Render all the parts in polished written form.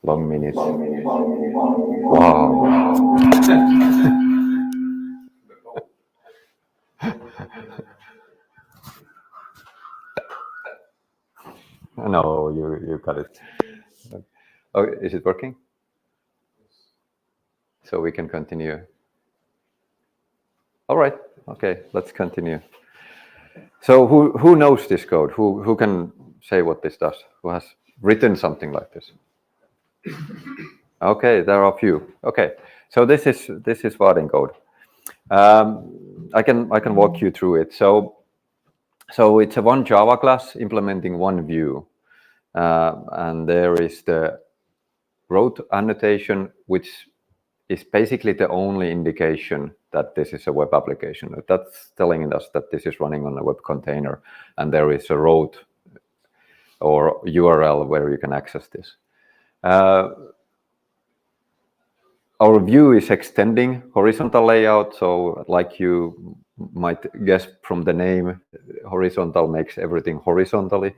Long minutes. Wow. No, you got it. Oh, is it working? So we can continue. All right. Okay, let's continue. So who knows this code? Who can say what this does? Who has written something like this? Okay, there are a few. Okay, so this is Vaadin code. I can walk you through it. So it's a one Java class implementing one view, and there is the route annotation, which is basically the only indication that this is a web application. That's telling us that this is running on a web container, and there is a route or URL where you can access this. Our view is extending horizontal layout, so like you might guess from the name, horizontal makes everything horizontally.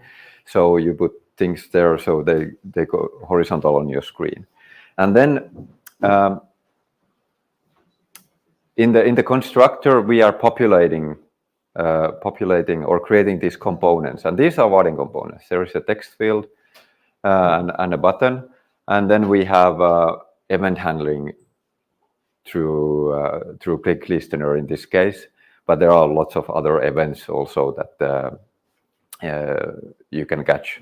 So you put things there so they go horizontal on your screen. And then in the constructor, we are populating or creating these components. And these are Vaadin components. There is a text field and a button. And then we have event handling through click listener in this case, but there are lots of other events also that you can catch.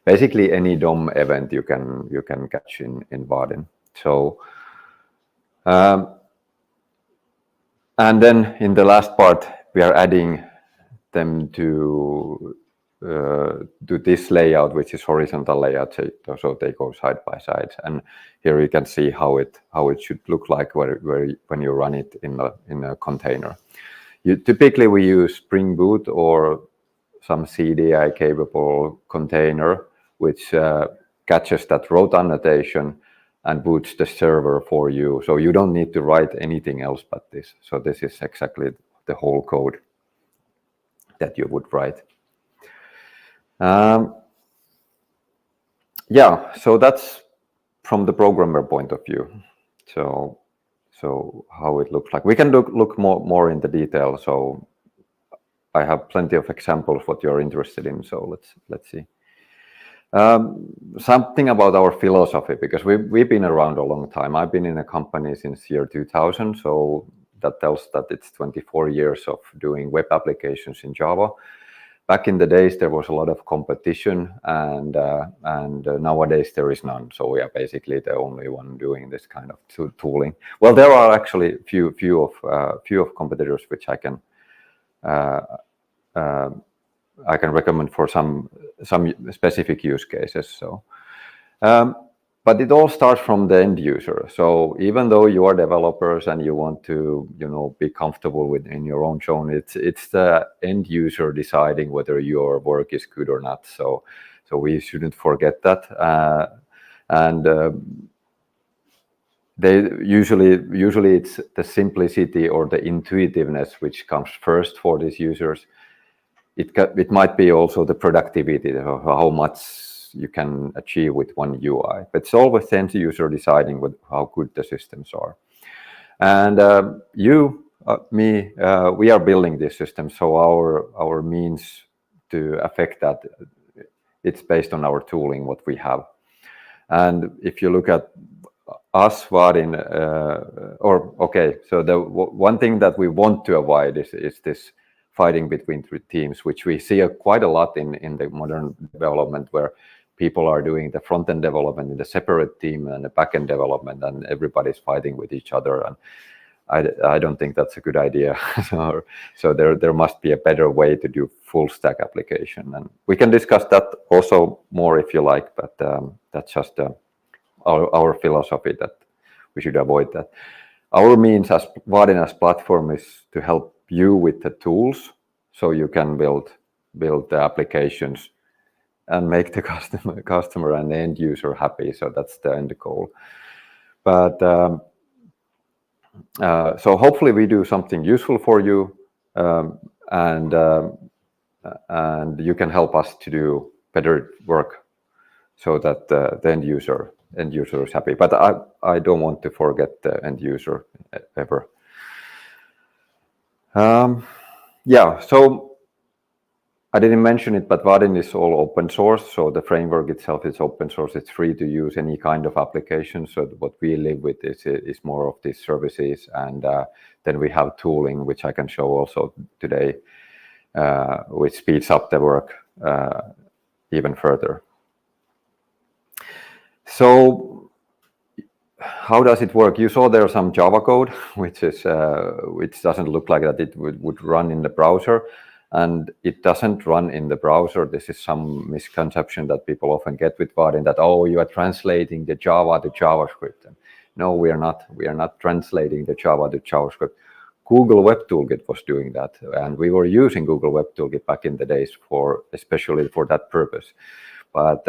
Basically, any DOM event you can catch in Vaadin. So, and then in the last part, we are adding them to this layout, which is horizontal layout, so they go side by side. And here you can see how it should look like when you run it in a container. Typically we use Spring Boot or some CDI capable container, which catches that route annotation and boots the server for you. So you don't need to write anything else but this. So this is exactly the whole code that you would write. Yeah, so that's from the programmer point of view. So how it looks like. We can look more into detail. So I have plenty of examples what you're interested in. So let's see. Something about our philosophy, because we've been around a long time. I've been in a company since year 2000, so that tells that it's 24 years of doing web applications in Java. Back in the days, there was a lot of competition, and nowadays there is none. So we are basically the only one doing this kind of tooling. Well, there are actually few of competitors which I can recommend for some specific use cases. So, but it all starts from the end user. So even though you are developers and you want to, be comfortable in your own zone, it's the end user deciding whether your work is good or not. So we shouldn't forget that. They usually it's the simplicity or the intuitiveness which comes first for these users. It might be also the productivity, how much you can achieve with one UI, but it's always the end user deciding how good the systems are. And we are building this system, so our means to affect that, it's based on our tooling, what we have. And if you look at us, Vaadin, so the one thing that we want to avoid is this fighting between three teams, which we see quite a lot in the modern development, where people are doing the front-end development in the separate team and the back-end development, and everybody's fighting with each other. And I don't think that's a good idea. So there must be a better way to do full stack application, and we can discuss that also more if you like. But that's just our philosophy, that we should avoid that. Our means as Vaadin as platform is to help you with the tools, so you can build the applications and make the customer and the end user happy. So that's the end goal. But so hopefully we do something useful for you, and you can help us to do better work, so that the end user end user is happy. But I don't want to forget the end user ever. Yeah, so I didn't mention it, but Vaadin is all open source. So the framework itself is open source. It's free to use any kind of application. So what we live with is more of these services. And then we have tooling, which I can show also today, which speeds up the work even further. So how does it work? You saw there some Java code, which doesn't look like that it would run in the browser. And it doesn't run in the browser. This is some misconception that people often get with Vaadin, that, oh, you are translating the Java to JavaScript. And no, we are not. We are not translating the Java to JavaScript. Google Web Toolkit was doing that. And we were using Google Web Toolkit back in the days especially for that purpose. But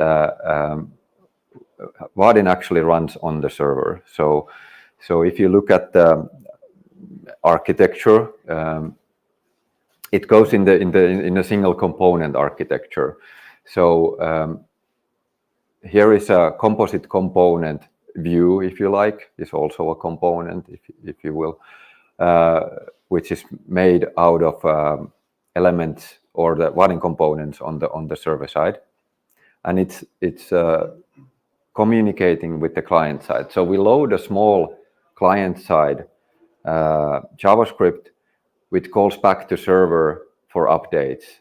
Vaadin actually runs on the server. So if you look at the architecture, it goes in a single component architecture. So here is a composite component view, if you like, is also a component, if you will, which is made out of elements or the Vaadin components on the server side, and it's communicating with the client side. So we load a small client side JavaScript, which calls back to server for updates,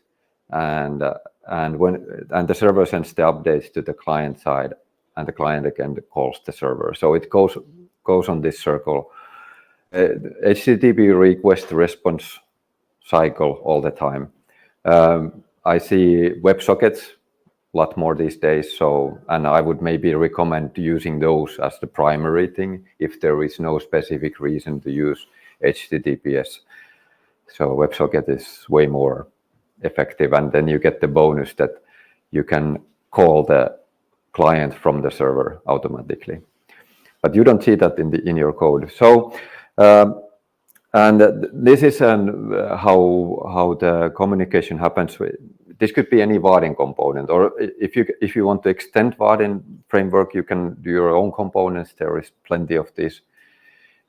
and the server sends the updates to the client side, and the client again calls the server. So it goes on this circle, HTTP request response cycle all the time. I see WebSockets a lot more these days, and I would maybe recommend using those as the primary thing if there is no specific reason to use HTTPS. So WebSocket is way more effective, and then you get the bonus that you can call the client from the server automatically. But you don't see that in your code. So and this is how the communication happens. This could be any Vaadin component, or if you want to extend Vaadin framework, you can do your own components. There is plenty of this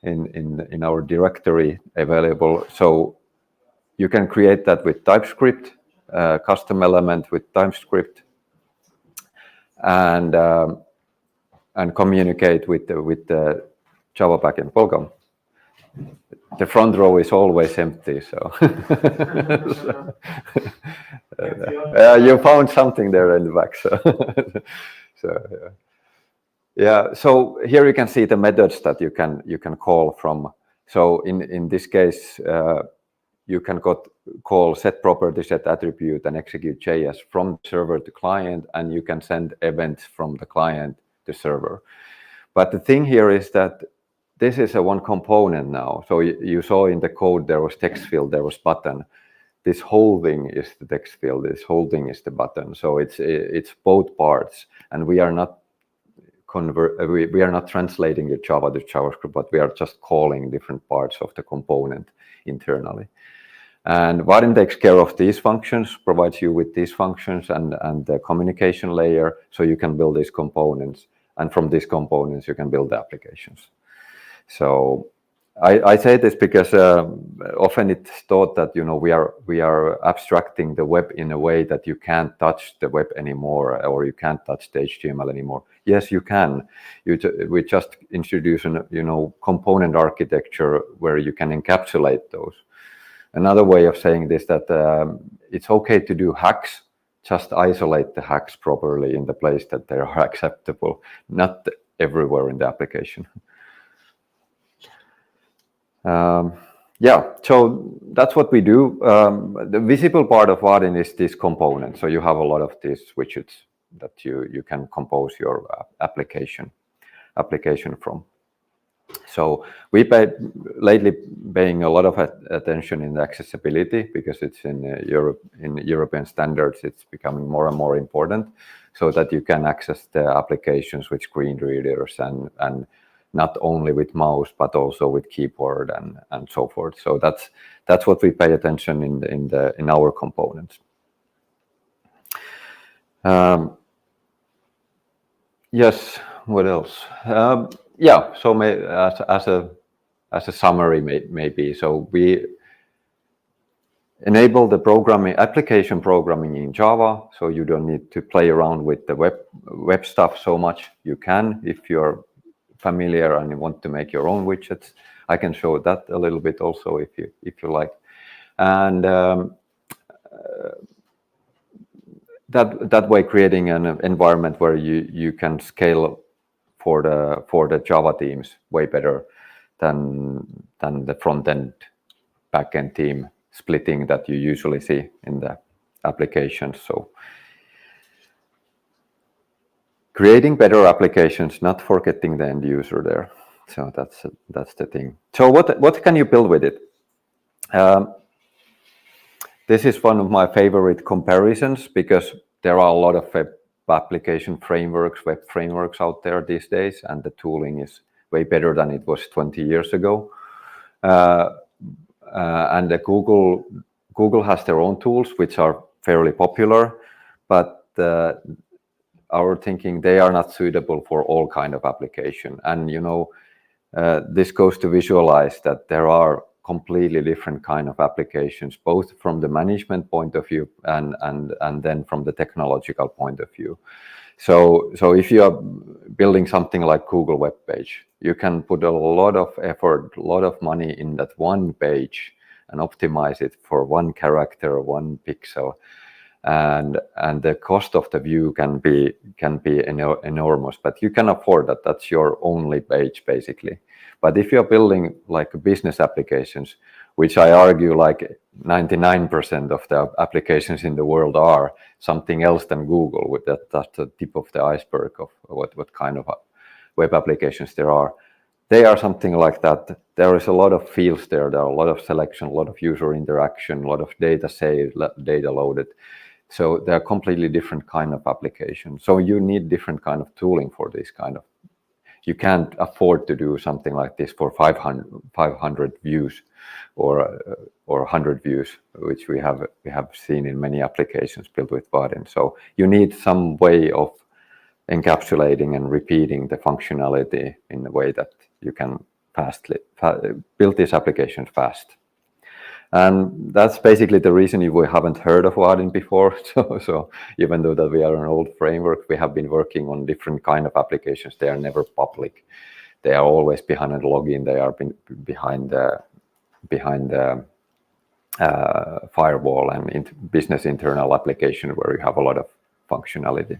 in our directory available. So you can create that with TypeScript, custom element with TypeScript, and communicate with the Java backend. Welcome. The front row is always empty, so you found something there in the back. So yeah. So here you can see the methods that you can call from. So in this case, you can call set property, set attribute, and execute JS from server to client, and you can send events from the client to server. But the thing here is that this is a one component now. So you saw in the code there was text field, there was button. This whole thing is the text field. This whole thing is the button. So it's both parts, and we are not translating the Java to JavaScript, but we are just calling different parts of the component internally. And Vaadin takes care of these functions, provides you with these functions and the communication layer, so you can build these components. And from these components, you can build the applications. So I say this because often it's thought that we are abstracting the web in a way that you can't touch the web anymore, or you can't touch the HTML anymore. Yes, you can. We just introduce component architecture where you can encapsulate those. Another way of saying this that it's okay to do hacks. Just isolate the hacks properly in the place that they are acceptable, not everywhere in the application. Yeah, so that's what we do. The visible part of Vaadin is this component. So you have a lot of these widgets that you can compose your application from. So we lately paying a lot of attention in the accessibility, because it's in European standards. It's becoming more and more important, so that you can access the applications with screen readers and not only with mouse but also with keyboard and so forth. So that's what we pay attention in our components. Yes, What else? Yeah. So as a summary, maybe. So we enable the application programming in Java, so you don't need to play around with the web stuff so much. You can if you're familiar and you want to make your own widgets. I can show that a little bit also if you like. And that way, creating an environment where you can scale for the Java teams way better than the front end back end team splitting that you usually see in the applications. So creating better applications, not forgetting the end user there. So that's the thing. So what can you build with it? This is one of my favorite comparisons because there are a lot of web application frameworks, web frameworks out there these days, and the tooling is way better than it was 20 years ago. And Google has their own tools, which are fairly popular, but our thinking, they are not suitable for all kind of application. And this goes to visualize that there are completely different kind of applications, both from the management point of view and then from the technological point of view. So if you are building something like Google web page, you can put a lot of effort, a lot of money in that one page and optimize it for one character, one pixel, and the cost of the view can be enormous. But you can afford that. That's your only page basically. But if you're building like business applications, which I argue like 99% of the applications in the world are something else than Google, with that's the tip of the iceberg of what kind of web applications there are. They are something like that. There is a lot of fields there. There are a lot of selection, a lot of user interaction, a lot of data saved, data loaded. So they're completely different kind of applications. So you need different kind of tooling for this kind of. You can't afford to do something like this for 500 views or 100 views, which we have seen in many applications built with Vaadin. So you need some way of encapsulating and repeating the functionality in a way that you can build these applications fast. And that's basically the reason we haven't heard of Vaadin before. So even though that we are an old framework, we have been working on different kind of applications. They are never public. They are always behind a login. They are behind the firewall and business internal application where you have a lot of functionality.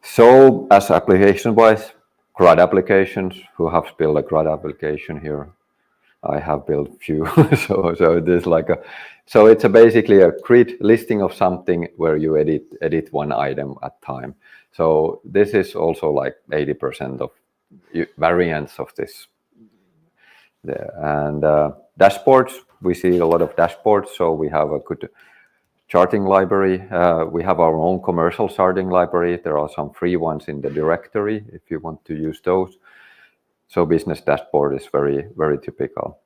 So as application-wise, CRUD applications, who have built a CRUD application here? I have built few. so there's like so it's basically a grid listing of something where you edit one item at time. So this is also like 80% of variants of this. And dashboards, we see a lot of dashboards. So we have a good charting library. We have our own commercial charting library. There are some free ones in the directory if you want to use those. So business dashboard is very, very typical.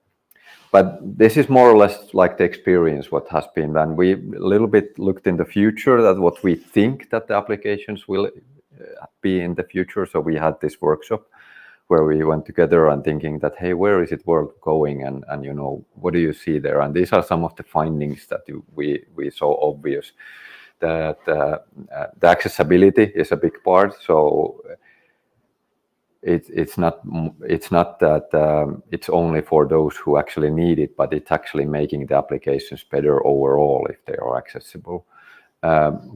But this is more or less like the experience, what has been done. We a little bit looked in the future at what we think that the applications will be in the future. So we had this workshop where we went together and thinking that, hey, where is it world going? And what do you see there? And these are some of the findings that we saw obvious. That the accessibility is a big part. So it's not that it's only for those who actually need it, but it's actually making the applications better overall if they are accessible.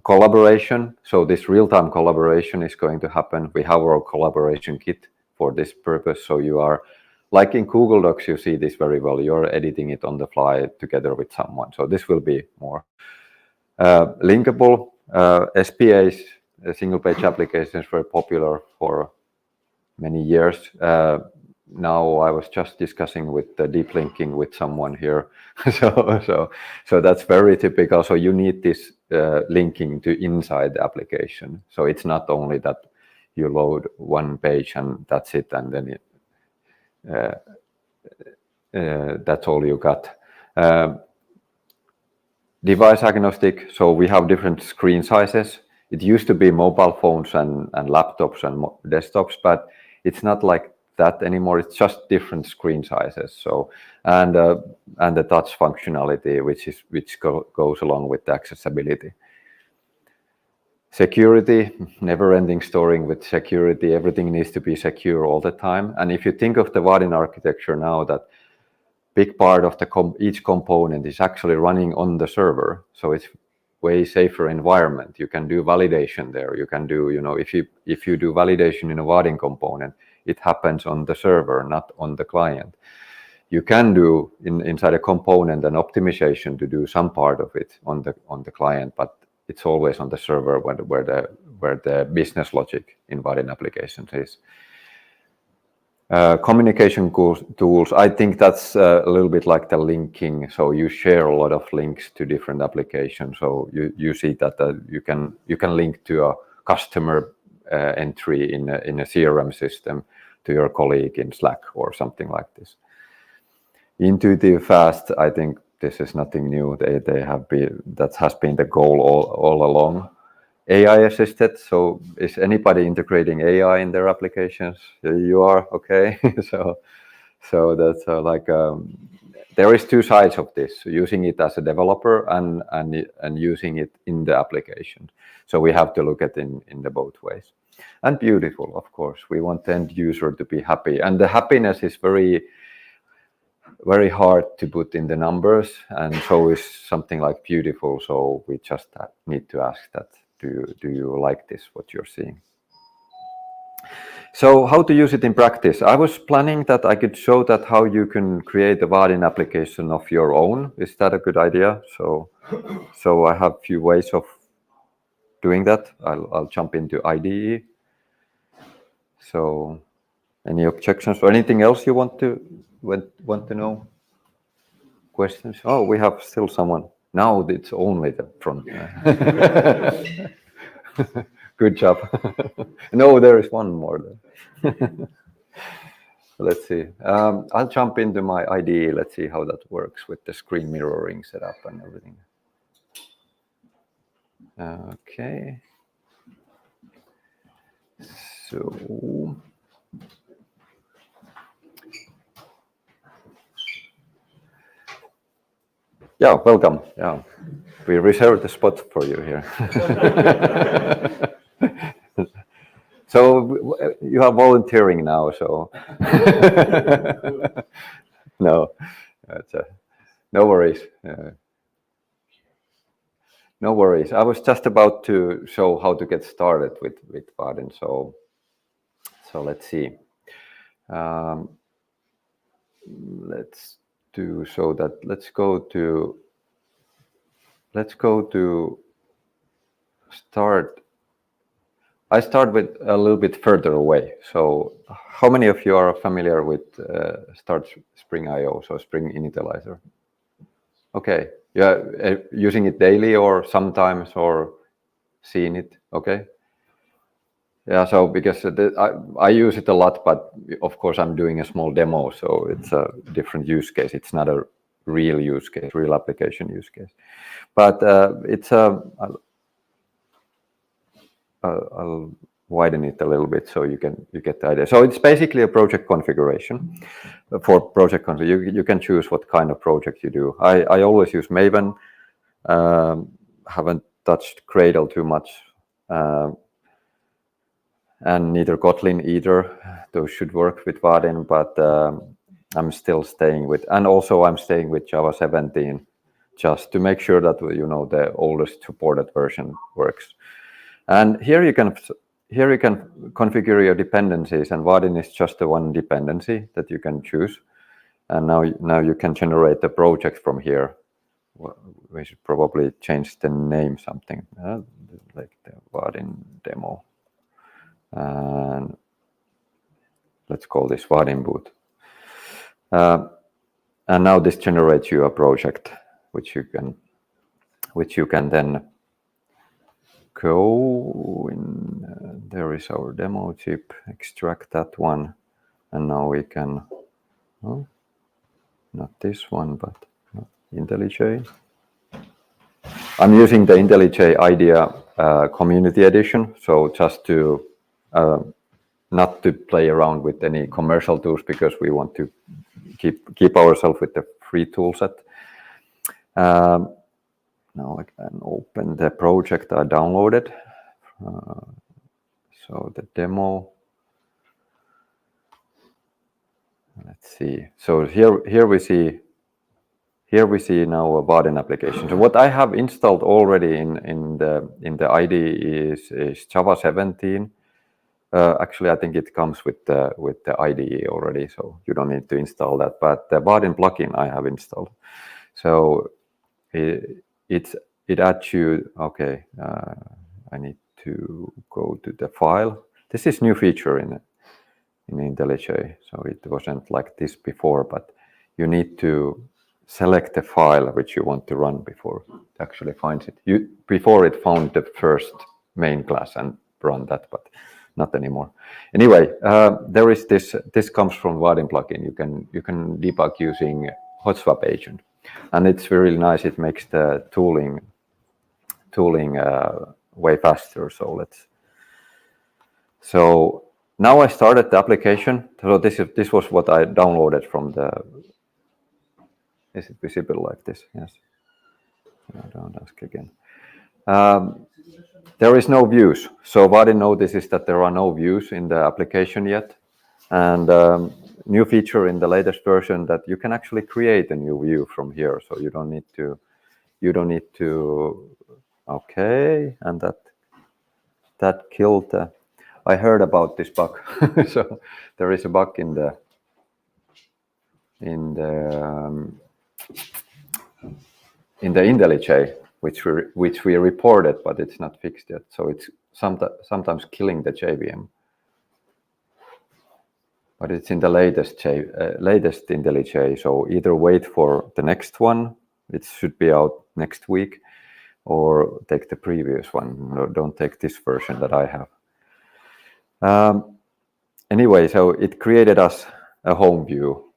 Collaboration, so this real-time collaboration is going to happen. We have our collaboration kit for this purpose. So you are, like in Google Docs, you see this very well. You're editing it on the fly together with someone. So this will be more linkable. SPAs, single-page applications, very popular for many years. Now I was just discussing with the deep linking with someone here. so that's very typical. So you need this linking to inside the application. So it's not only that you load one page and that's it, and then that's all you got. Device agnostic. So we have different screen sizes. it used to be mobile phones and laptops and desktops, but it's not like that anymore. It's just different screen sizes. So and the touch functionality, which goes along with the accessibility. Security, never-ending story with security. Everything needs to be secure all the time. And if you think of the Vaadin architecture now, that big part of each component is actually running on the server, so it's way safer environment. You can do validation there. You can do, if you do validation in a Vaadin component, it happens on the server, not on the client. You can do inside a component an optimization to do some part of it on the client, but it's always on the server where the business logic in Vaadin applications is. Communication tools, I think that's a little bit like the linking. So you share a lot of links to different applications. So you see that you can link to a customer entry in a CRM system to your colleague in Slack or something like this. Intuitive, fast, I think this is nothing new. That has been the goal all along. AI assisted. So is anybody integrating AI in their applications? You are, okay. so that's there is two sides of this: using it as a developer and using it in the application. So we have to look at in the both ways. And beautiful, of course. We want the end user to be happy, and the happiness is very hard to put in the numbers, and so is something like beautiful. So we just need to ask that, do you like this, what you're seeing? So how to use it in practice? I was planning that I could show that how you can create a Vaadin application of your own. Is that a good idea? So I have a few ways of doing that. I'll jump into IDE. So any objections or anything else you want to know? Questions? Oh, we have still someone. Now it's only the front. Good job. No, there is one more there. Let's see. I'll jump into my IDE. Let's see how that works with the screen mirroring setup and everything. Okay. So yeah, welcome. Yeah, we reserved a spot for you here. So you are volunteering now. So no, no worries. No worries. I was just about to show how to get started with Vaadin. So let's see. Let's do so that. Let's go to start. I start with a little bit further away. So how many of you are familiar with Start Spring IO, so Spring Initializer? Okay, yeah, using it daily or sometimes or seeing it, okay? Yeah, so because I use it a lot, but of course I'm doing a small demo, so it's a different use case. It's not a real use case, real application use case. But it's I'll widen it a little bit so you get the idea. So it's basically a project configuration. For project configuration, you can choose what kind of project you do. I always use Maven. Haven't touched Gradle too much, and neither Kotlin either. Those should work with Vaadin, but I'm still staying with, and also I'm staying with Java 17, just to make sure that the oldest supported version works. And here you can configure your dependencies, and Vaadin is just the one dependency that you can choose. And now you can generate the project from here. We should probably change the name something, like the Vaadin demo. And let's call this Vaadin boot. And now this generates you a project, which you can then go in. There is our demo chip. Extract that one, and now we can. Oh, not this one, but IntelliJ. I'm using the IntelliJ IDEA community edition. So just to not to play around with any commercial tools, because we want to keep ourselves with the free toolset. Now I can open the project I downloaded. So the demo. Let's see. So here we see now a Vaadin application. So what I have installed already in the IDE is Java 17. Actually, I think it comes with the IDE already, so you don't need to install that. But the Vaadin plugin I have installed. So it adds you. Okay, I need to go to the file. This is new feature in IntelliJ, so it wasn't like this before. But you need to select the file which you want to run before it actually finds it. Before it found the first main class and run that, but not anymore. Anyway, there is this. This comes from Vaadin plugin. You can debug using hot-swap agent, and it's really nice. It makes the tooling way faster. So now I started the application. So this was what I downloaded from the. Is it visible like this? Yes. I don't ask again. There is no views. So Vaadin notices that there are no views in the application yet. And new feature in the latest version that you can actually create a new view from here. So you don't need to. Okay, and that killed. I heard about this bug. So there is a bug in the IntelliJ, which we reported, but it's not fixed yet. So it's sometimes killing the JVM. But it's in the latest IntelliJ. So either wait for the next one, it should be out next week, or take the previous one. No, don't take this version that I have. Anyway, so it created us a home view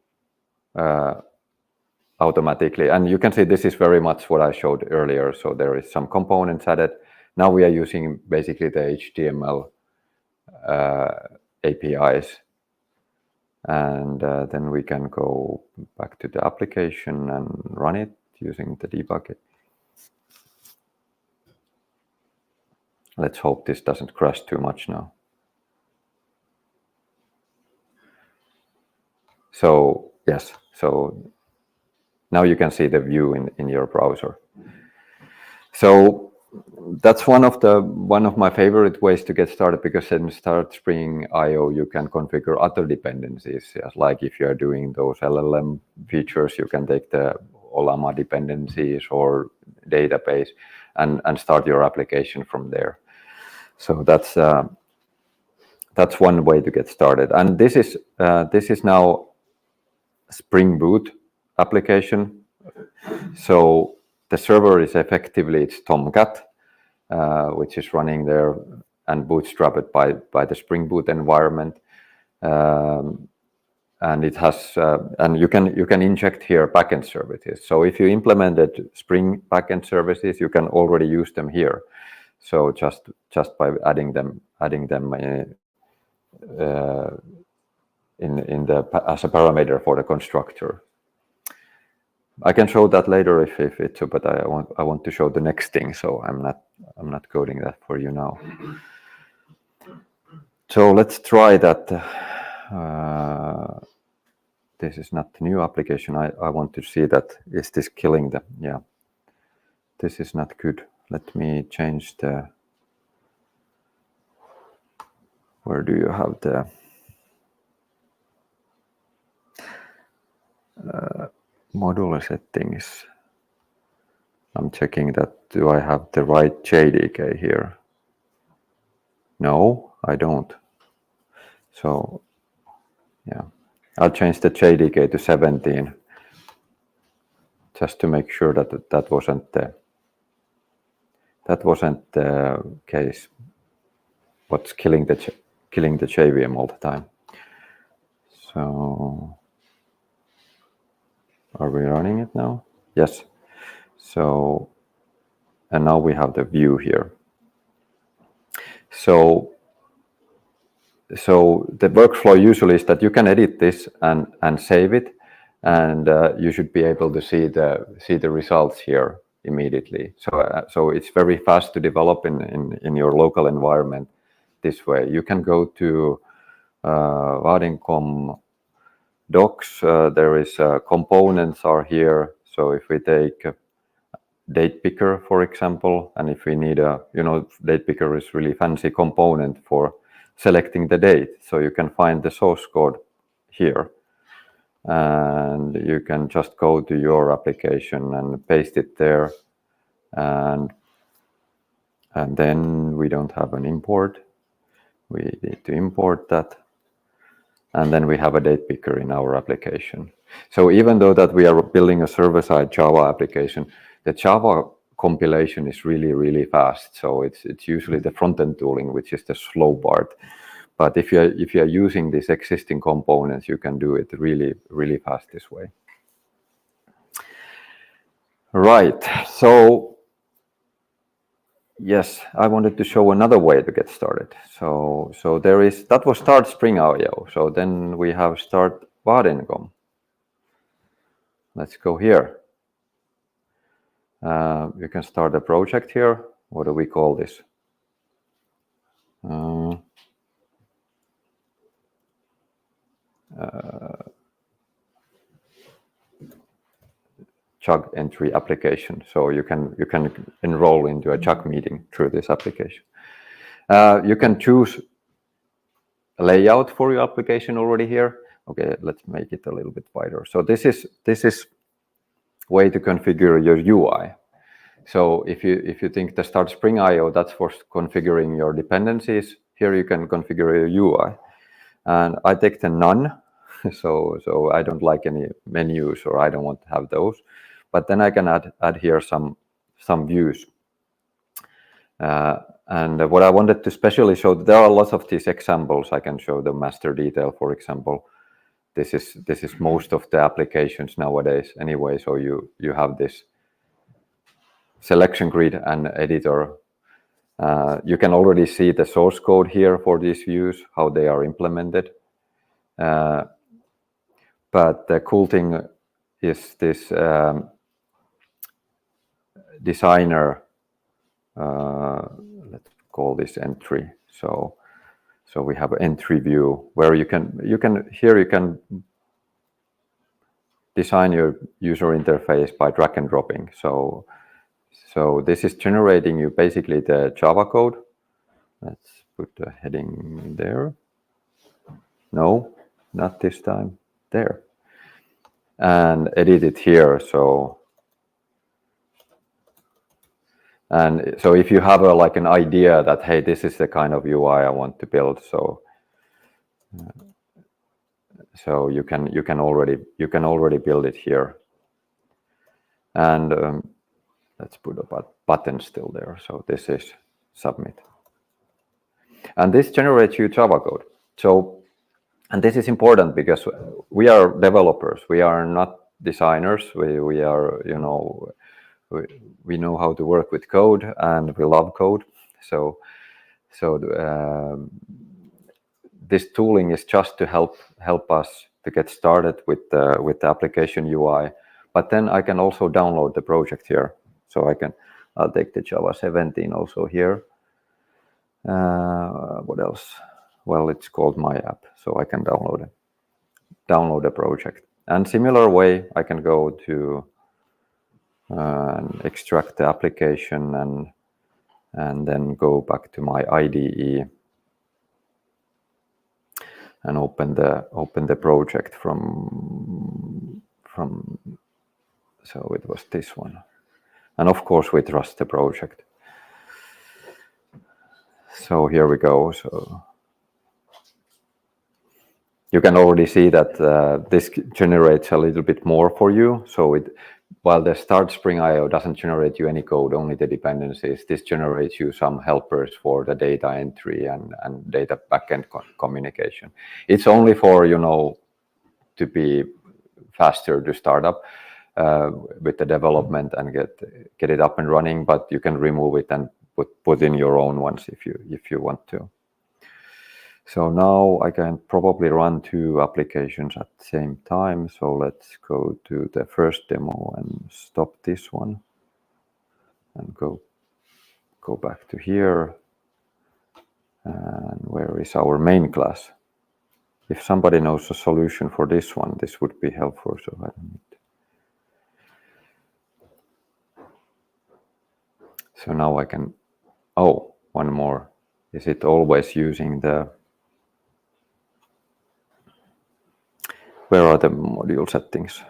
automatically, and you can see this is very much what I showed earlier. So there is some components added. Now we are using basically the HTML APIs, and then we can go back to the application and run it using the debug. Let's hope this doesn't crash too much now. So yes, so now you can see the view in your browser. So that's one of my favorite ways to get started, because in Start Spring IO you can configure other dependencies. Yes, like if you are doing those LLM features, you can take the Olama dependencies or database and start your application from there. So that's one way to get started. And this is now Spring Boot application. So the server is effectively it's Tomcat, which is running there and bootstrapped by the Spring Boot environment, and it has and you can inject here backend services. So if you implemented Spring backend services, you can already use them here. So just by adding them in the as a parameter for the constructor. I can show that later if it's, but I want to show the next thing, so I'm not coding that for you now. So let's try that. This is not the new application. I want to see that is this killing the, yeah. This is not good. Let me change the. Where do you have the? Module settings. I'm checking that. Do I have the right JDK here? No, I don't. So, yeah, I'll change the JDK to 17, just to make sure that that wasn't the case. What's killing the JVM all the time? So. Are we running it now? Yes. So, and now we have the view here. So the workflow usually is that you can edit this and save it, and you should be able to see the results here immediately. So it's very fast to develop in your local environment this way. You can go to Vaadin.com docs. There is components are here. So if we take date picker, for example, and if we need date picker is really fancy component for selecting the date. So you can find the source code here, and you can just go to your application and paste it there, and then we don't have an import. We need to import that, and then we have a date picker in our application. So even though that we are building a server-side Java application, the Java compilation is really, really fast. So it's usually the front-end tooling which is the slow part. But if you are using these existing components, you can do it really, really fast this way. Right. So yes, I wanted to show another way to get started. So that was Start Spring IO. So then we have Start Vaadin.com. Let's go here. You can start a project here. What do we call this? Chug entry application. So you can enroll into a Chug meeting through this application. You can choose a layout for your application already here. Okay, let's make it a little bit wider. So this is way to configure your UI. So if you think the Start Spring IO, that's for configuring your dependencies. Here you can configure your UI, and I take the none. So I don't like any menus, or I don't want to have those. But then I can add here some views. And what I wanted to specially show, there are lots of these examples. I can show the master detail, for example. This is most of the applications nowadays anyway. So you have this selection grid and editor. You can already see the source code here for these views, how they are implemented. But the cool thing is this designer. Let's call this entry. So we have an entry view where you can design your user interface by drag and dropping. So this is generating you basically the Java code. Let's put the heading there. No, not this time. There. And edit it here. And so if you have like an idea that, hey, this is the kind of UI I want to build, so you can already build it here. And let's put a button still there. So this is submit. And this generates you Java code. So, and this is important because we are developers. We are not designers. We are, we know how to work with code, and we love code. So this tooling is just to help us to get started with the application UI. But then I can also download the project here. So I'll take the Java 17 also here. What else? Well, it's called My App, so I can download a project. And similar way, I can go to extract the application and then go back to my IDE and open the project from. So it was this one, and of course we trust the project. So here we go. So you can already see that this generates a little bit more for you. So while the Start Spring IO doesn't generate you any code, only the dependencies, this generates you some helpers for the data entry and data backend communication. It's only for, to be faster to start up with the development and get it up and running, but you can remove it and put in your own ones if you want to. So now I can probably run 2 applications at the same time. So let's go to the first demo and stop this one and go back to here. And where is our main class? If somebody knows a solution for this one, this would be helpful. So I don't need. So now I can. Oh, one more. Is it always using the? Where are the module settings?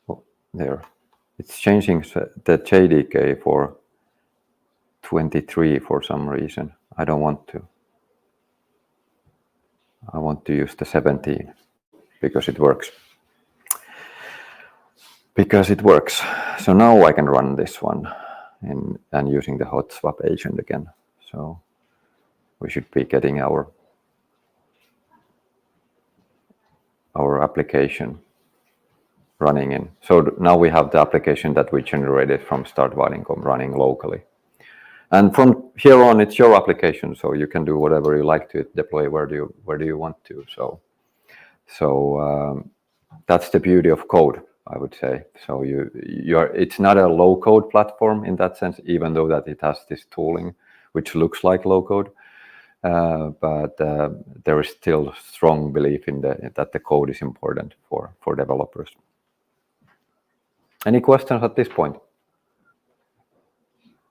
Oh, there. It's changing the JDK for 23 for some reason. I don't want to. I want to use the 17 because it works. So now I can run this one and using the hot swap agent again. So we should be getting our application running in. So now we have the application that we generated from start Vaadin.com running locally. And from here on, it's your application, so you can do whatever you like to it, deploy where do you want to. So that's the beauty of code, I would say. So it's not a low-code platform in that sense, even though that it has this tooling which looks like low-code. But there is still strong belief in that the code is important for developers. Any questions at this point?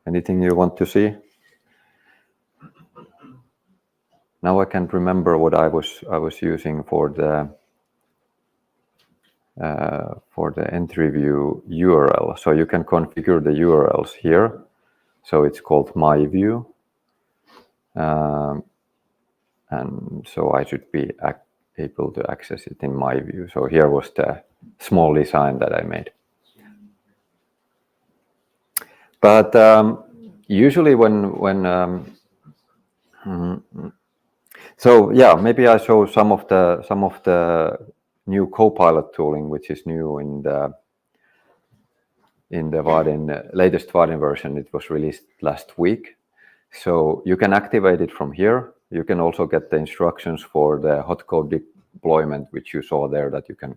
Anything you want to see? Now I can't remember what I was using for the entry view URL. So you can configure the URLs here. So it's called my view, and so I should be able to access it in my view. So here was the small design that I made. But usually so yeah, maybe I show some of the new Copilot tooling, which is new in the Vaadin latest Vaadin version. It was released last week, so you can activate it from here. You can also get the instructions for the hot code deployment, which you saw there, that you can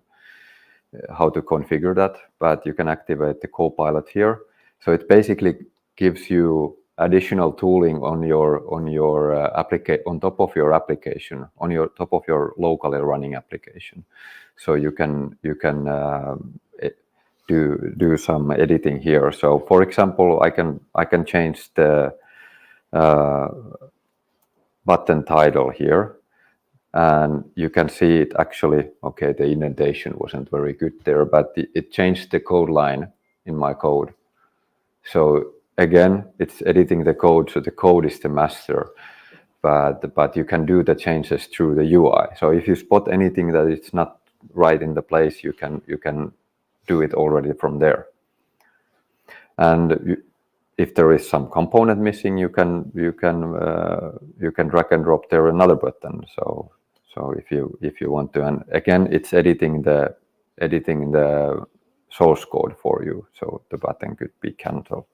how to configure that. But you can activate the Copilot here. So it basically gives you additional tooling on top of your application, on top of your locally running application. So you can do some editing here. So for example, I can change the button title here, and you can see it actually. Okay, the indentation wasn't very good there, but it changed the code line in my code. So again, it's editing the code, so the code is the master, but you can do the changes through the UI. So if you spot anything that it's not right in the place, you can do it already from there. And if there is some component missing, you can drag and drop there another button. So if you want to, and again, it's editing the source code for you, so the button could be cancelled.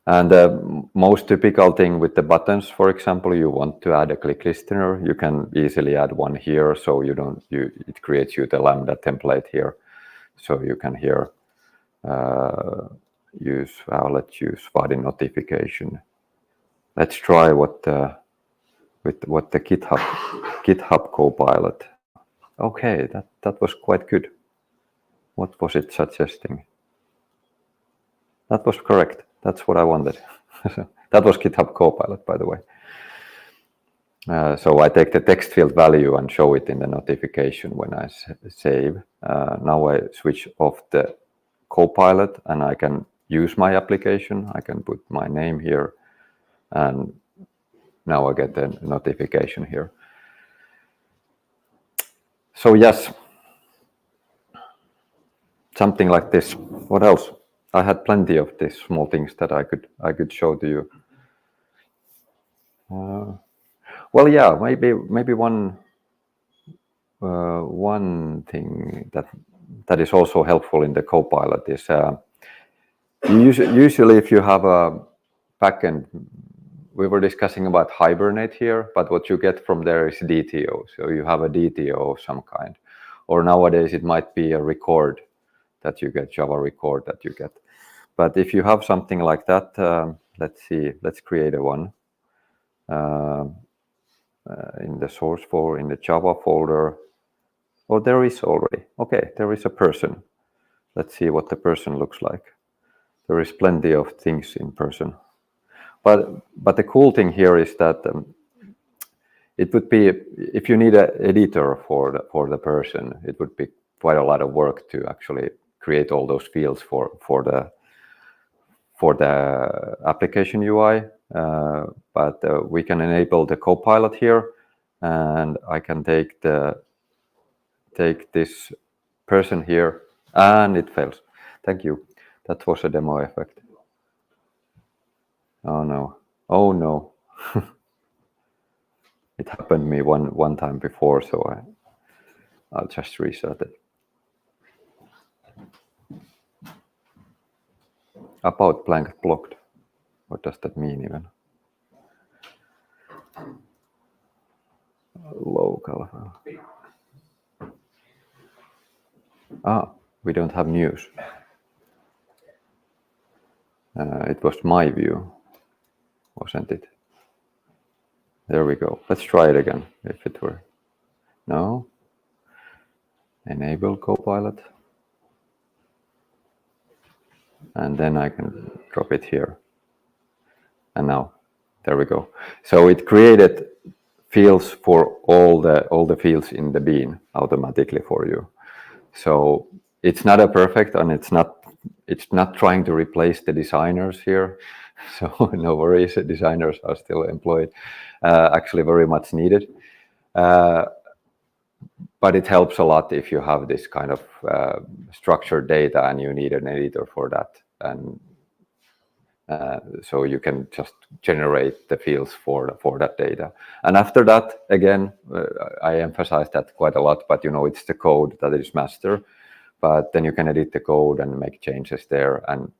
And the most typical thing with the buttons, for example, you want to add a click listener, you can easily add one here, so it creates you the Lambda template here, so you can here let's use Vaadin notification. Let's try what the GitHub Copilot. Okay, that was quite good. What was it suggesting? That was correct. That's what I wanted. That was GitHub Copilot, by the way. So I take the text field value and show it in the notification when I save. Now I switch off the Copilot and I can use my application. I can put my name here, and now I get the notification here. So yes, something like this. What else? I had plenty of these small things that I could show to you. Well, yeah, maybe one thing that that is also helpful in the Copilot is usually if you have a backend, we were discussing about Hibernate here, but what you get from there is DTO. So you have a DTO of some kind, or nowadays it might be a record that you get, Java record that you get. But if you have something like that, let's see, let's create a one in the source folder, in the Java folder. Oh, there is already. Okay, there is a person. Let's see what the person looks like. There is plenty of things in person. But the cool thing here is that it would be, if you need an editor for the person, it would be quite a lot of work to actually create all those fields for the application UI. But we can enable the Copilot here, and I can take this person here, and it fails. Thank you. That was a demo effect. Oh no! Oh no! It happened to me one time before, so I'll just restart it. About blank blocked. What does that mean even? Local. We don't have news. It was my view, wasn't it? There we go. Let's try it again, if it were. No. Enable Copilot. And then I can drop it here. And now, there we go. So it created fields for all the fields in the bean automatically for you. So it's not a perfect, and it's not trying to replace the designers here. So no worries, designers are still employed, actually very much needed. But it helps a lot if you have this kind of structured data and you need an editor for that. And so you can just generate the fields for that data. And after that, again, I emphasize that quite a lot, but it's the code that is master. But then you can edit the code and make changes there. And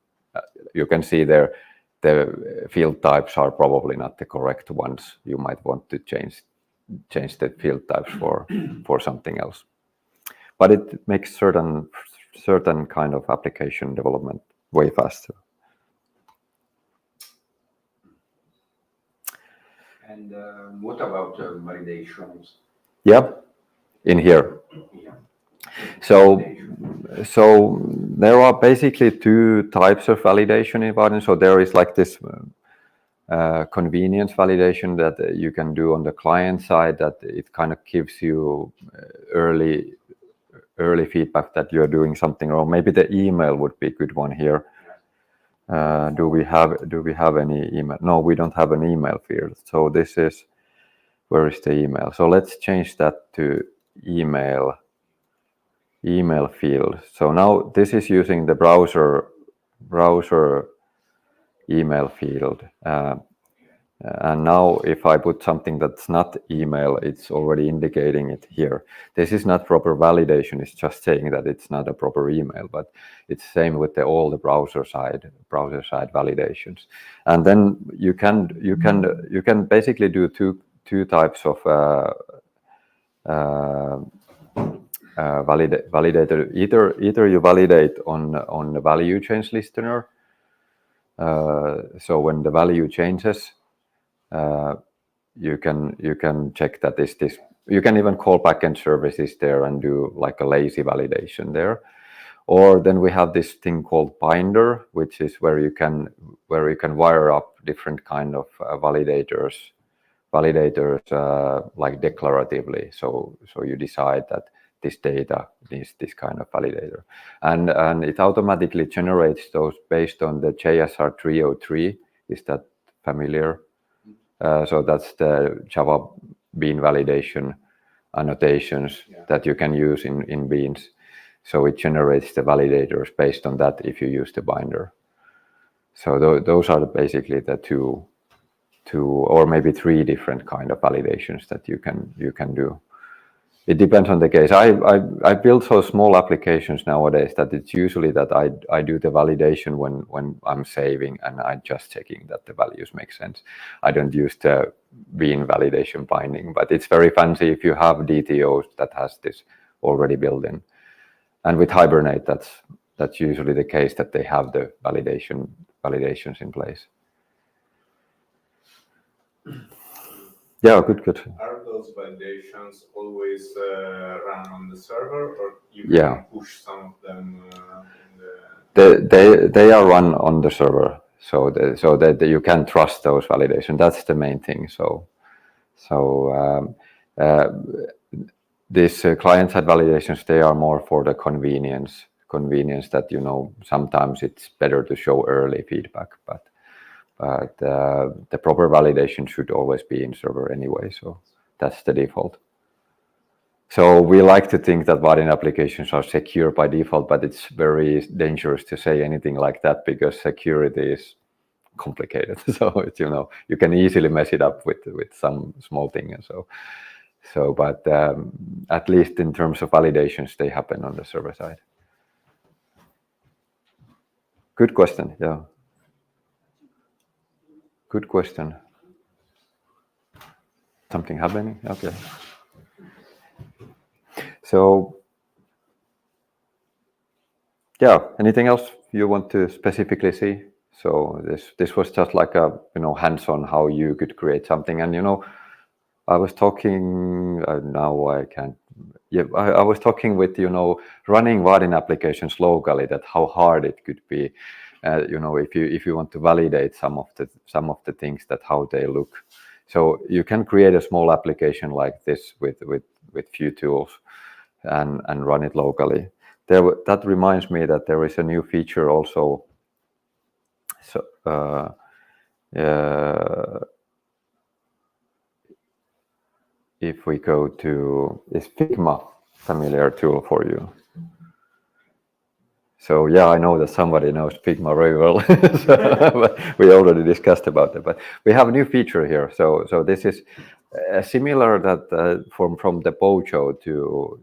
you can see there the field types are probably not the correct ones. You might want to change the field types for something else. But it makes certain kind of application development way faster. And what about validations? Yep, in here. Yeah. So there are basically two types of validation in Vaadin. So there is like this convenience validation that you can do on the client side, that it kind of gives you early feedback that you're doing something wrong. Maybe the email would be a good one here. Do we have any email? No, we don't have an email field. So this is, where is the email? So let's change that to email field. So now this is using the browser email field. And now if I put something that's not email, it's already indicating it here. This is not proper validation. It's just saying that it's not a proper email, but it's same with all the browser side validations. And then you can basically do two types of validator. Either you validate on the value change listener. So when the value changes, you can check that is this. You can even call backend services there and do like a lazy validation there. Or then we have this thing called binder, which is where you can wire up different kind of validators like declaratively. So you decide that this data needs this kind of validator, and it automatically generates those based on the JSR 303. Is that familiar? So that's the Java bean validation annotations that you can use in beans. So it generates the validators based on that if you use the binder. So those are basically the two or maybe three different kind of validations that you can do. It depends on the case. I build so small applications nowadays that it's usually that I do the validation when I'm saving and I'm just checking that the values make sense. I don't use the bean validation binding, but it's very fancy if you have DTOs that has this already built in. And with Hibernate, that's usually the case that they have the validations in place. Yeah, good. Are those validations always run on the server, or you can push some of them in the... They are run on the server, so that you can trust those validations. That's the main thing. These client-side validations, they are more for the convenience that, you know, sometimes it's better to show early feedback, but the proper validation should always be in server anyway, so that's the default. So we like to think that Vaadin applications are secure by default, but it's very dangerous to say anything like that because security is complicated. So it's, you know, you can easily mess it up with some small thing, and but at least in terms of validations, they happen on the server side. Good question. Yeah. Good question. Something happening? Okay. So, yeah. Anything else you want to specifically see? So this was just like a, you know, hands-on how you could create something. And, you know, I was talking now I can't. Yeah, I was talking with, you know, running Vaadin applications locally, that how hard it could be. You know, if you want to validate some of the things, that how they look. So you can create a small application like this with few tools and run it locally. That reminds me that there is a new feature also. So if we go to, is Figma familiar tool for you? So yeah, I know that somebody knows Figma very well. But we already discussed about it. But we have a new feature here. So this is similar that from the Bojo to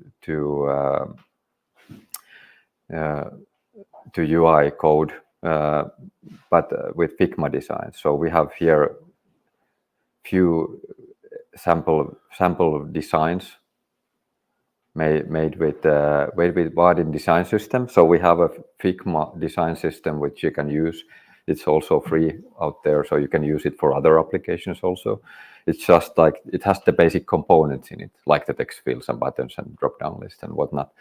UI code, but with Figma design. So we have here few sample designs made with Vaadin design system. So we have a Figma design system which you can use. It's also free out there, so you can use it for other applications also. It's just like it has the basic components in it, like the text fields and buttons and drop-down list and whatnot.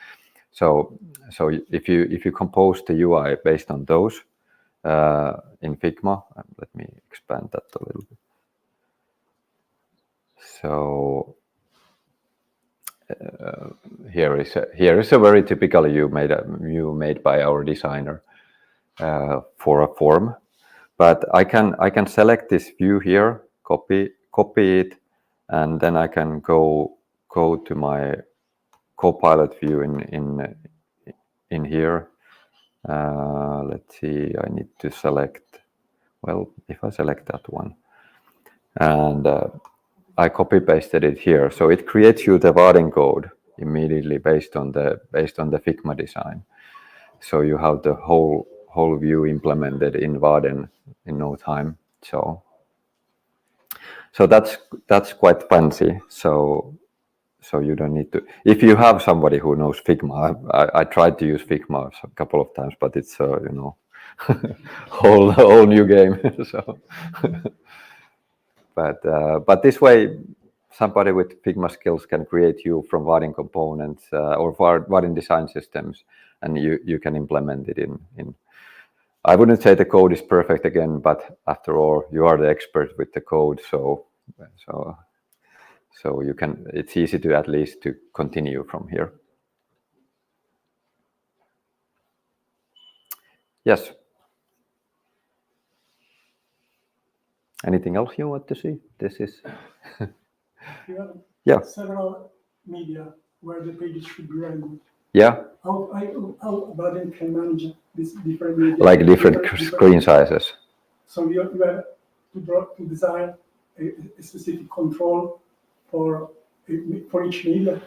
So if you compose the UI based on those in Figma, let me expand that a little bit. So here is a very typical view made by our designer for a form, but I can select this view here, copy it, and then I can go to my Copilot view in here. Let's see, I need to select. Well, if I select that one, and I copy pasted it here, so it creates you the Vaadin code immediately based on the Figma design. So you have the whole view implemented in Vaadin in no time. So that's quite fancy. So you don't need to. If you have somebody who knows Figma, I tried to use Figma a couple of times, but it's you know, whole new game. So. But this way, somebody with Figma skills can create you from Vaadin components or Vaadin design systems, and you can implement it in. I wouldn't say the code is perfect again, but after all, you are the expert with the code, so you can. It's easy to at least to continue from here. Yes. Anything else you want to see? This is. Yeah. Several media where the pages should be rendered. Yeah. How Vaadin can manage these different media? Like different screen sizes. So you have to design a specific control for each media.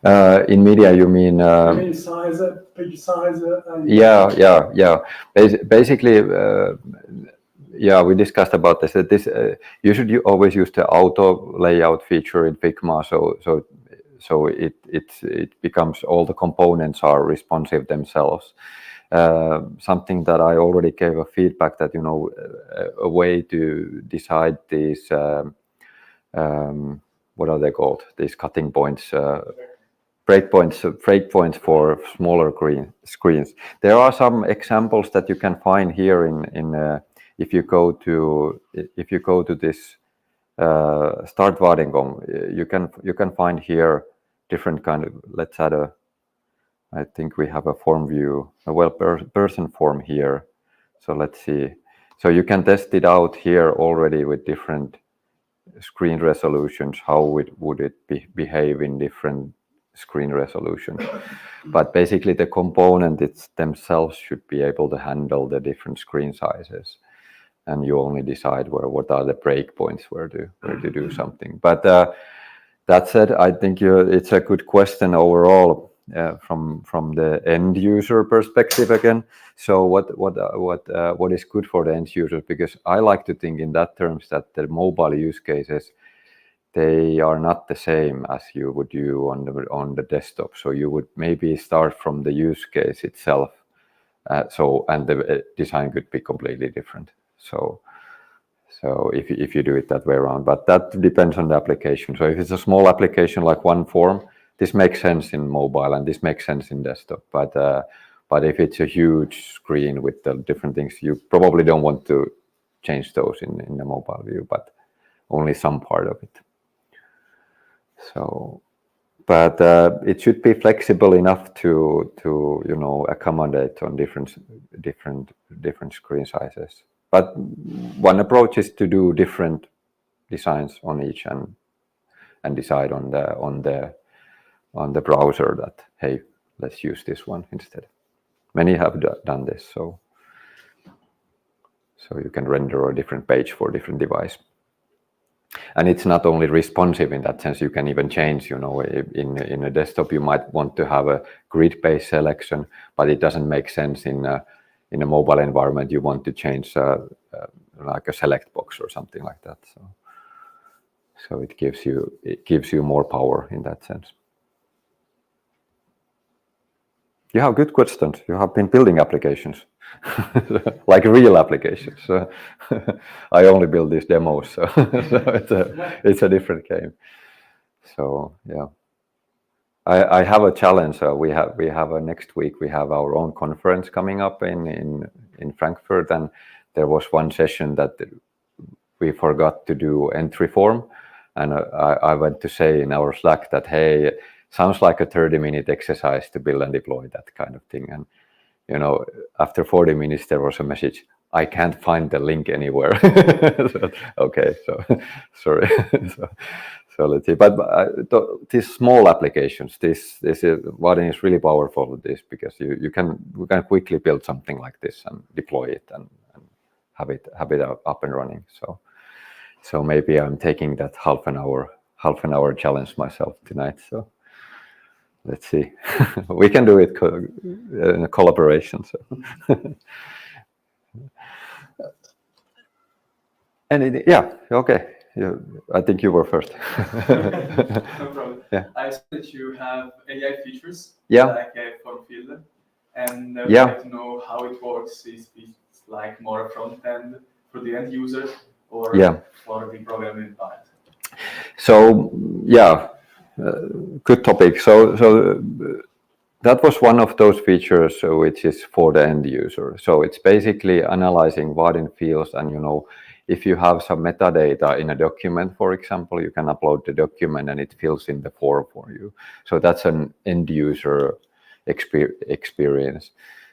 In media, you mean? I mean size, page size, and Yeah. Basically, yeah, we discussed about this. That this you should always use the auto layout feature in Figma, so it becomes all the components are responsive themselves. Something that I already gave a feedback that a way to decide these what are they called? These cutting points. Breakpoints for smaller screens. There are some examples that you can find here in if you go to this start Vaadin, you can find here different kind of. Let's add a. I think we have a form view, a person form here. So let's see. So you can test it out here already with different screen resolutions. How would it behave in different screen resolutions? But basically the component themselves should be able to handle the different screen sizes, and you only decide what are the breakpoints where to do something. But that said, I think it's a good question overall from the end user perspective again. So what is good for the end users? Because I like to think in that terms that the mobile use cases, they are not the same as you would do on the desktop. So you would maybe start from the use case itself. And the design could be completely different. So if you do it that way around, but that depends on the application. So if it's a small application like one form, this makes sense in mobile and this makes sense in desktop. But if it's a huge screen with the different things, you probably don't want to change those in the mobile view, but only some part of it. So, but it should be flexible enough to accommodate on different screen sizes. But one approach is to do different designs on each and decide on the browser that, hey, let's use this one instead. Many have done this, so you can render a different page for different device. And it's not only responsive in that sense, you can even change, in a desktop you might want to have a grid-based selection, but it doesn't make sense in a mobile environment. You want to change like a select box or something like that. So it gives you more power in that sense. You have good questions. You have been building applications, like real applications. I only build these demos, so it's a different game. So yeah, I have a challenge. We have next week we have our own conference coming up in Frankfurt, and there was one session that we forgot to do entry form, and I went to say in our Slack that, hey, sounds like a 30-minute exercise to build and deploy that kind of thing. And after 40 minutes there was a message, I can't find the link anywhere. So, okay, so sorry. So let's see. But these small applications, this is Vaadin is really powerful with this, because we can quickly build something like this and deploy it and have it up and running. So maybe I'm taking that half an hour challenge myself tonight. So let's see. We can do it in a collaboration. So. Yeah, okay. I think you were first. No problem. Yeah. I saw that you have AI features, Yeah. like a form filter, and I would Yeah. like to know how it works. Is it like more front end for the end user, or Yeah. for the programming part? So yeah, good topic. So that was one of those features which is for the end user. So it's basically analyzing Vaadin fields, and if you have some metadata in a document, for example, you can upload the document and it fills in the form for you. So that's an end user experience.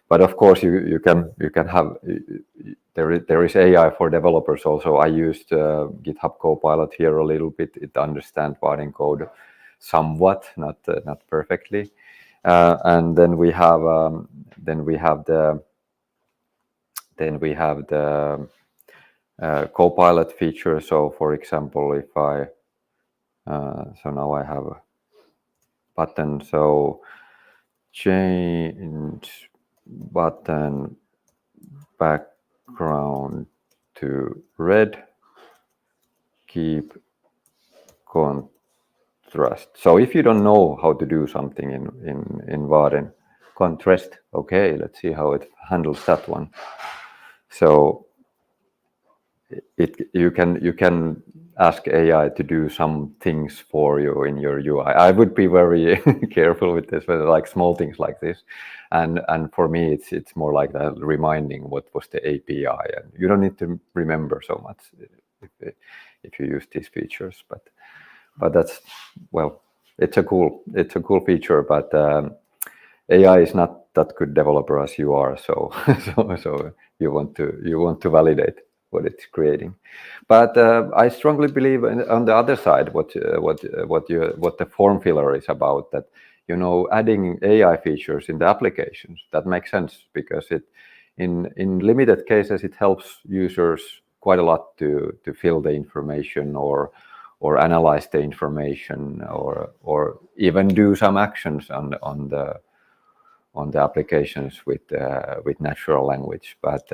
But of course, you can have there is AI for developers also. I used GitHub Copilot here a little bit. It understands Vaadin code somewhat, not perfectly. And then we have the Copilot feature. So for example, if I so now I have button. So change button background to red, keep contrast. So if you don't know how to do something in Vaadin, contrast, okay, let's see how it handles that one. So you can ask AI to do some things for you in your UI. I would be very careful with this, but like small things like this, and for me it's more like that, reminding what was the API, and you don't need to remember so much if you use these features. But that's, well, it's a cool feature, but AI is not that good developer as you are, so so you want to validate what it's creating. But I strongly believe on the other side what the form filler is about, that adding AI features in the applications, that makes sense, because it in limited cases it helps users quite a lot to fill the information or analyze the information or even do some actions on the applications with natural language. But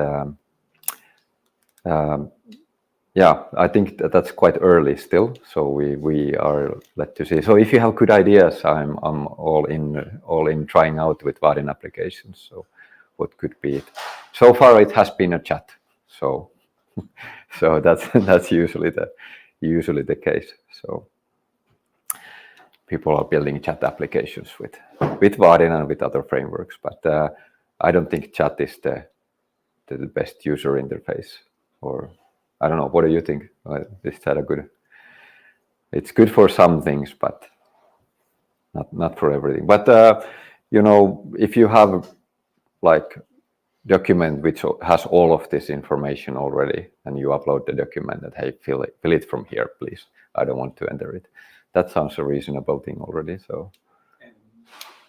yeah, I think that's quite early still. So we are let to see. So if you have good ideas, I'm all in trying out with Vaadin applications. So what could be it? So far it has been a chat. So so that's usually the case. So people are building chat applications with Vaadin and with other frameworks, but I don't think chat is the best user interface. Or I don't know. What do you think? Is that a good? It's good for some things, but not for everything. But if you have like document which has all of this information already, and you upload the document that, hey, fill it from here, please. I don't want to enter it. That sounds a reasonable thing already. So. And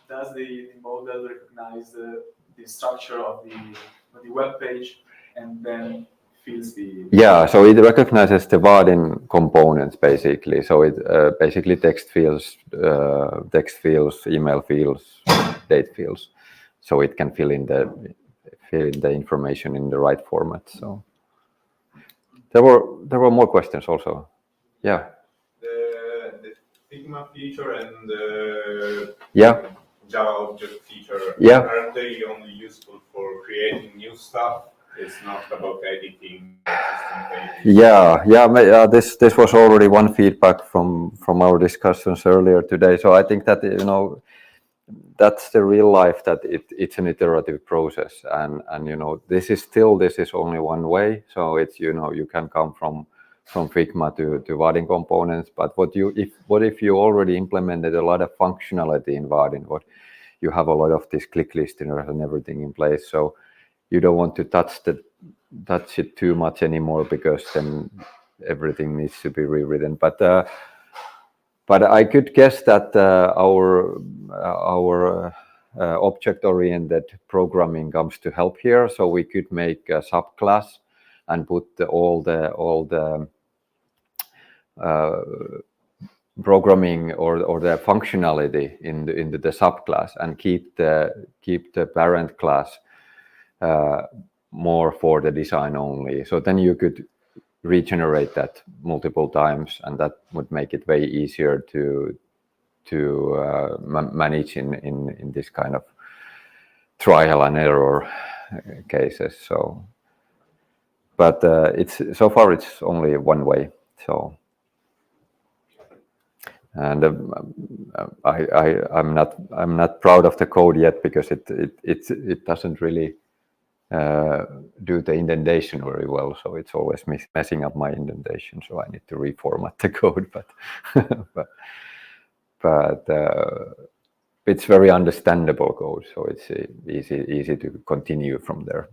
does the model recognize the structure of the web page and then fills the? Yeah, so it recognizes the Vaadin components basically. So it basically text fields, email fields, date fields. So it can fill in the information in the right format. So there were more questions also. Yeah. The Figma feature and the Java object feature, are they only useful for creating new stuff? It's not about editing existing pages. This was already one feedback from our discussions earlier today. So I think that that's the real life, that it's an iterative process, and this is only one way. So it's you can come from Figma to Vaadin components, but what if you already implemented a lot of functionality in Vaadin? What you have a lot of this click listeners and everything in place, so you don't want to touch it too much anymore, because then everything needs to be rewritten. But I could guess that our object-oriented programming comes to help here. So we could make a subclass and put all the programming or the functionality in the subclass, and keep the parent class more for the design only. So then you could regenerate that multiple times, and that would make it way easier to manage in this kind of trial and error cases. So, but so far it's only one way. So, and I'm not proud of the code yet, because it doesn't really do the indentation very well, so it's always messing up my indentation, so I need to reformat the code. But it's very understandable code, so it's easy to continue from there.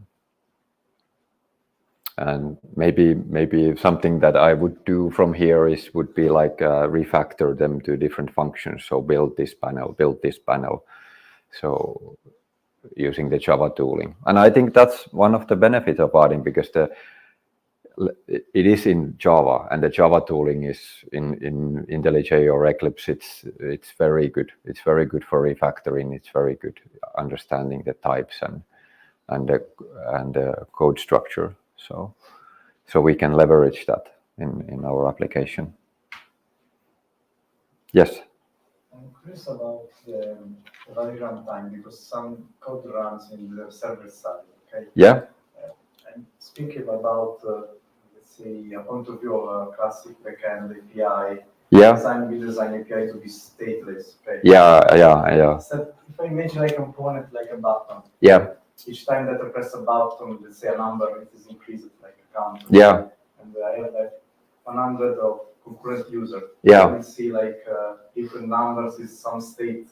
And maybe something that I would do from here would be like refactor them to different functions. So build this panel, so using the Java tooling. And I think that's one of the benefits of Vaadin, because it is in Java, and the Java tooling is in IntelliJ or Eclipse. It's very good. It's very good for refactoring. It's very good understanding the types and the code structure. So we can leverage that in our application. Yes. I'm curious about the value runtime, because some code runs in the server side. Okay. Yeah. I'm speaking about, let's say, a point of view of a classic backend API. Yeah. We design API to be stateless. Okay. Yeah. So if I imagine a component like a button. Yeah. Each time that I press a button, let's say a number, it is increased like a count. Yeah. And I have like 100 of concurrent users. Yeah. You will see like different numbers. Is some state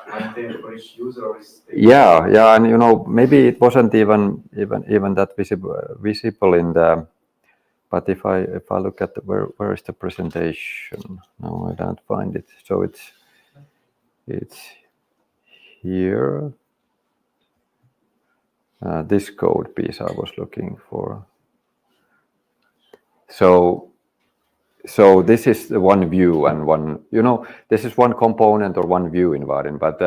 maintained for each user, or is state? Yeah, and maybe it wasn't even that visible in the. But if I look at where is the presentation? No, I don't find it. So it's here. This code piece I was looking for. So this is the one view and one, this is one component or one view in Vaadin. But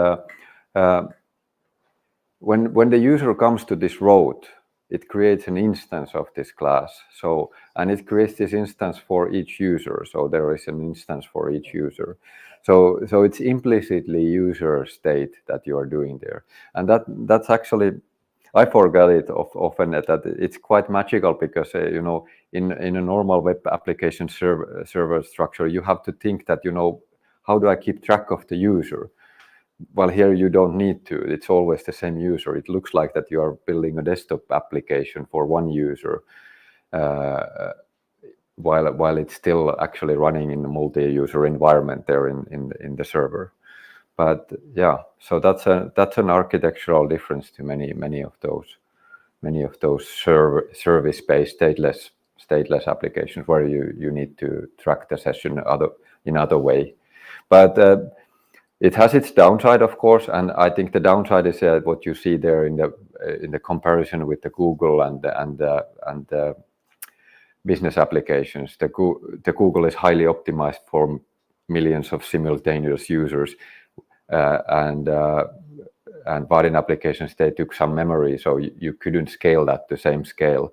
when the user comes to this road, it creates an instance of this class. And it creates this instance for each user. So there is an instance for each user. So it's implicitly user state that you are doing there. And that's actually, I forget it often that it's quite magical, because in a normal web application server structure, you have to think that how do I keep track of the user? Well, here you don't need to. It's always the same user. It looks like that you are building a desktop application for one user, while it's still actually running in a multi-user environment there in the server. But yeah, so that's an architectural difference to many of those service-based stateless applications where you need to track the session in other way. But it has its downside, of course, and I think the downside is what you see there in the comparison with the Google and the business applications. The Google is highly optimized for millions of simultaneous users. And Vaadin applications, they took some memory, so you couldn't scale that to same scale.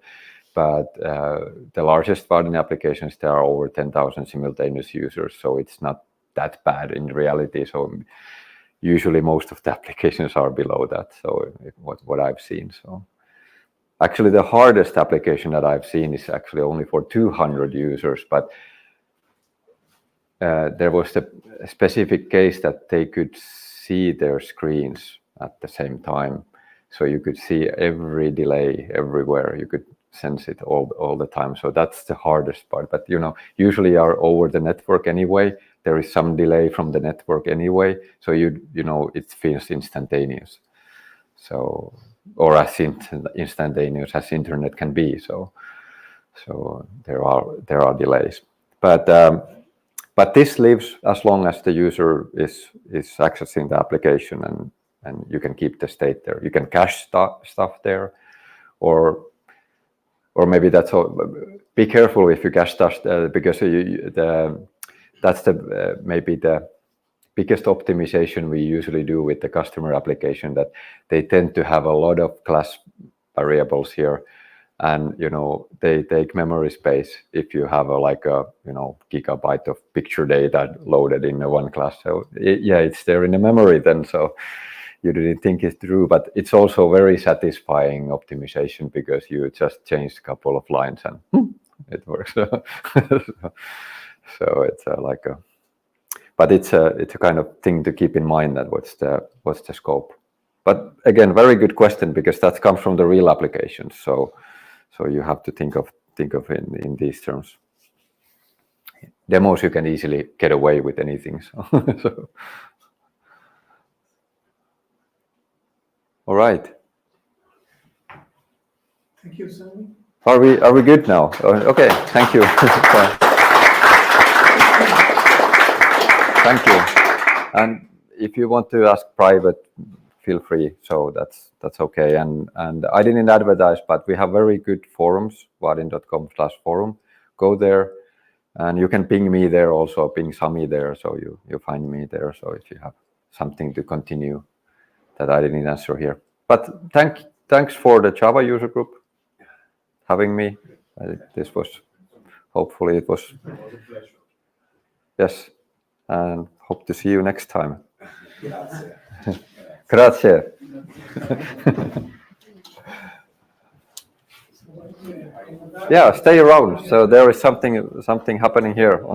But the largest Vaadin applications, there are over 10,000 simultaneous users, so it's not that bad in reality. So usually most of the applications are below that. So what I've seen. So actually, the hardest application that I've seen is actually only for 200 users, but there was a specific case that they could see their screens at the same time. So you could see every delay everywhere. You could sense it all the time. So that's the hardest part. But, usually are over the network anyway. There is some delay from the network anyway. So, it feels instantaneous. So, or as instantaneous as internet can be. So there are delays. But this lives as long as the user is accessing the application, and you can keep the state there. You can cache stuff there, or maybe that's all. Be careful if you cache stuff because that's maybe the biggest optimization we usually do with the customer application, that they tend to have a lot of class variables here. And they take memory space if you have a gigabyte of picture data loaded in one class. So it's there in the memory then. So you didn't think it through, but it's also very satisfying optimization, because you just changed a couple of lines and it works. So it's but it's a kind of thing to keep in mind, that what's the scope. But again, very good question, because that comes from the real applications. So you have to think of in these terms. Demos, you can easily get away with anything. So. All right. Thank you, Sami. Are we good now? Okay. Thank you. Thank you. And if you want to ask private feel free. So that's okay. And I didn't advertise, but we have very good forums, vaadin.com/forum. Go there, and you can ping me there also, ping Sami there, so you find me there. So if you have something to continue that I didn't answer here, but thanks for the Java user group having me. I think this was, hopefully it was. It was a pleasure. Yes, and hope to see you next time. Grazie. Grazie. Yeah, stay around. So there is something happening here on